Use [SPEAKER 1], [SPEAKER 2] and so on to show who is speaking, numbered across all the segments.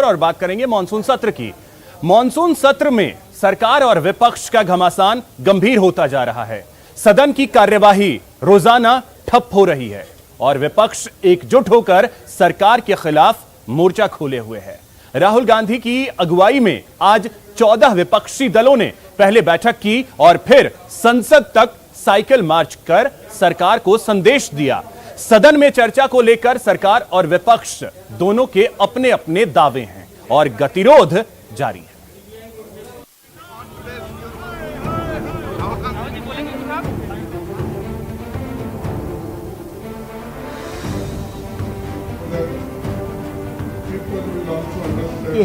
[SPEAKER 1] और बात करेंगे मॉनसून सत्र की। मॉनसून सत्र में सरकार और विपक्ष का घमासान गंभीर होता जा रहा है। सदन की कार्यवाही रोजाना ठप हो रही है और विपक्ष एकजुट होकर सरकार के खिलाफ मोर्चा खोले हुए है। राहुल गांधी की अगुवाई में आज 14 विपक्षी दलों ने पहले बैठक की और फिर संसद तक साइकिल मार्च कर सरकार को संदेश दिया। सदन में चर्चा को लेकर सरकार और विपक्ष दोनों के अपने अपने दावे हैं और गतिरोध जारी है।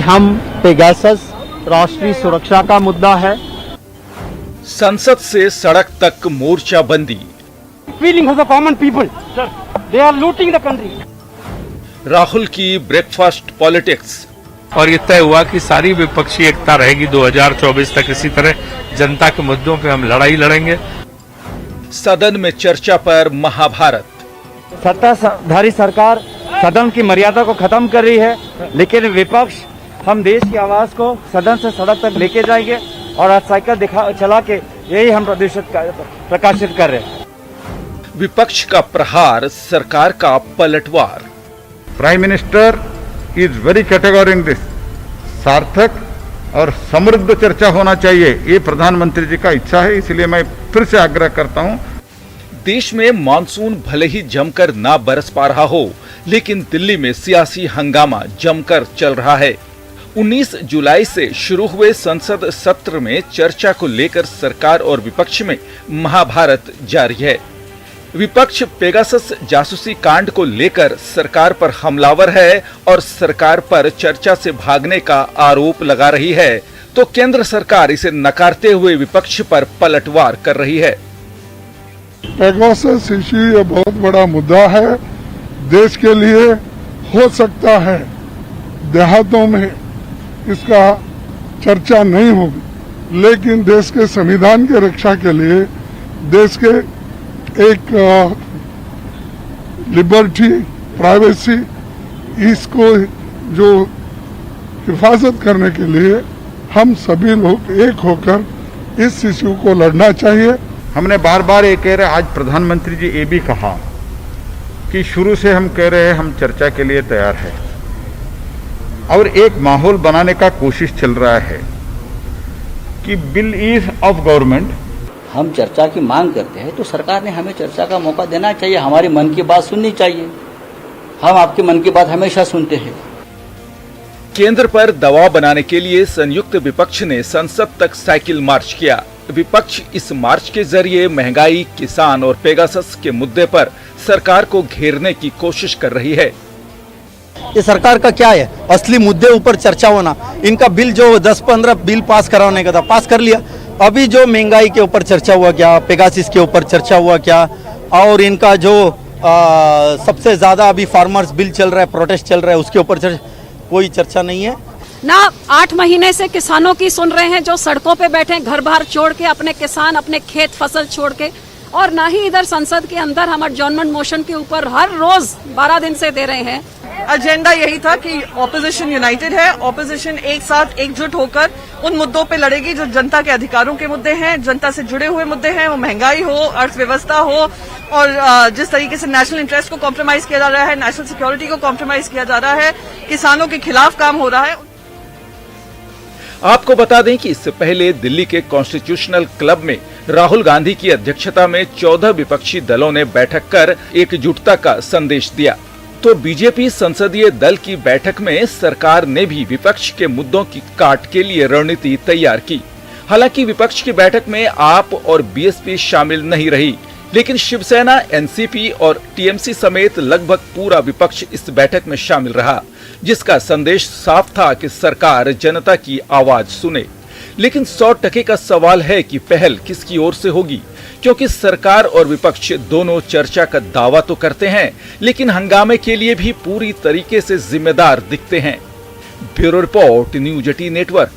[SPEAKER 2] हम पेगासस राष्ट्रीय सुरक्षा का मुद्दा है।
[SPEAKER 3] संसद से सड़क तक मोर्चाबंदी।
[SPEAKER 2] Feeling of the common people, sir, they are looting the country.
[SPEAKER 3] Rahul की ब्रेकफास्ट पॉलिटिक्स।
[SPEAKER 4] और ये तय हुआ कि सारी विपक्षी एकता रहेगी 2024 तक। इसी तरह जनता के मुद्दों पे हम लड़ाई लड़ेंगे।
[SPEAKER 3] सदन में चर्चा पर महाभारत।
[SPEAKER 2] सत्ताधारी सरकार सदन की मर्यादा को खत्म कर रही है, लेकिन विपक्ष हम देश की आवाज को सदन से सड़क तक लेके जाएंगे और आज साइकिल चला के यही हम प्रकाशित कर रहे हैं।
[SPEAKER 3] विपक्ष का प्रहार, सरकार का पलटवार।
[SPEAKER 5] Prime minister is very category in this. सार्थक और समृद्ध चर्चा होना चाहिए, ये प्रधानमंत्री जी का इच्छा है, इसलिए मैं फिर से आग्रह करता हूं।
[SPEAKER 3] देश में मानसून भले ही जमकर ना बरस पा रहा हो, लेकिन दिल्ली में सियासी हंगामा जमकर चल रहा है। 19 जुलाई से शुरू हुए संसद सत्र में चर्चा को लेकर सरकार और विपक्ष में महाभारत जारी है। विपक्ष पेगासस जासूसी कांड को लेकर सरकार पर हमलावर है और सरकार पर चर्चा से भागने का आरोप लगा रही है, तो केंद्र सरकार इसे नकारते हुए विपक्ष पर पलटवार कर रही है।
[SPEAKER 6] पेगासस इश्यू ये बहुत बड़ा मुद्दा है देश के लिए। हो सकता है देहातों में इसका चर्चा नहीं होगी, लेकिन देश के संविधान की रक्षा के लिए, देश के एक लिबर्टी, प्राइवेसी, इसको जो हिफाजत करने के लिए हम सभी लोग एक होकर इस इश्यू को लड़ना चाहिए।
[SPEAKER 5] हमने बार बार ये कह रहे, आज प्रधानमंत्री जी ये भी कहा कि शुरू से हम कह रहे हैं हम चर्चा के लिए तैयार है और एक माहौल बनाने का कोशिश चल रहा है कि बिल इज ऑफ गवर्नमेंट।
[SPEAKER 7] हम चर्चा की मांग करते हैं तो सरकार ने हमें चर्चा का मौका देना चाहिए, हमारे मन की बात सुननी चाहिए। हम आपके मन की बात हमेशा सुनते हैं।
[SPEAKER 3] केंद्र पर दबाव बनाने के लिए संयुक्त विपक्ष ने संसद तक साइकिल मार्च किया। विपक्ष इस मार्च के जरिए महंगाई, किसान और पेगासस के मुद्दे पर सरकार को घेरने की कोशिश कर रही है।
[SPEAKER 2] ये सरकार का क्या है, असली मुद्दे ऊपर चर्चा होना। इनका बिल जो 10-15 बिल पास कराने का था, पास कर लिया। अभी जो महंगाई के ऊपर चर्चा हुआ क्या, पेगासस के ऊपर चर्चा हुआ क्या, और इनका जो सबसे ज्यादा अभी फार्मर्स बिल चल रहा है, प्रोटेस्ट चल रहा है, उसके ऊपर कोई चर्चा नहीं है
[SPEAKER 8] ना। 8 महीने से किसानों की सुन रहे हैं जो सड़कों पे बैठे, घर बार छोड़ के, अपने किसान अपने खेत फसल छोड़ के, और ना ही इधर संसद के अंदर हम एडजॉर्नमेंट मोशन के ऊपर हर रोज 12 दिन से दे रहे हैं।
[SPEAKER 9] एजेंडा यही था कि ऑपोजिशन यूनाइटेड है, ऑपोजिशन एक साथ एकजुट होकर उन मुद्दों पे लड़ेगी जो जनता के अधिकारों के मुद्दे हैं, जनता से जुड़े हुए मुद्दे हैं। वो महंगाई हो, अर्थव्यवस्था हो, और जिस तरीके से नेशनल इंटरेस्ट को कॉम्प्रोमाइज किया जा रहा है, नेशनल सिक्योरिटी को कॉम्प्रोमाइज किया जा रहा है, किसानों के खिलाफ काम हो रहा है।
[SPEAKER 3] आपको बता दें कि इससे पहले दिल्ली के कॉन्स्टिट्यूशनल क्लब में राहुल गांधी की अध्यक्षता में 14 विपक्षी दलों ने बैठक कर एकजुटता का संदेश दिया। तो बीजेपी संसदीय दल की बैठक में सरकार ने भी विपक्ष के मुद्दों की काट के लिए रणनीति तैयार की। हालांकि विपक्ष की बैठक में आप और बीएसपी शामिल नहीं रही, लेकिन शिवसेना, एनसीपी और टीएमसी समेत लगभग पूरा विपक्ष इस बैठक में शामिल रहा, जिसका संदेश साफ था कि सरकार जनता की आवाज सुने। लेकिन 100% का सवाल है कि पहल किसकी ओर से होगी, क्योंकि सरकार और विपक्ष दोनों चर्चा का दावा तो करते हैं, लेकिन हंगामे के लिए भी पूरी तरीके से जिम्मेदार दिखते हैं। Bureau report, news 18 network.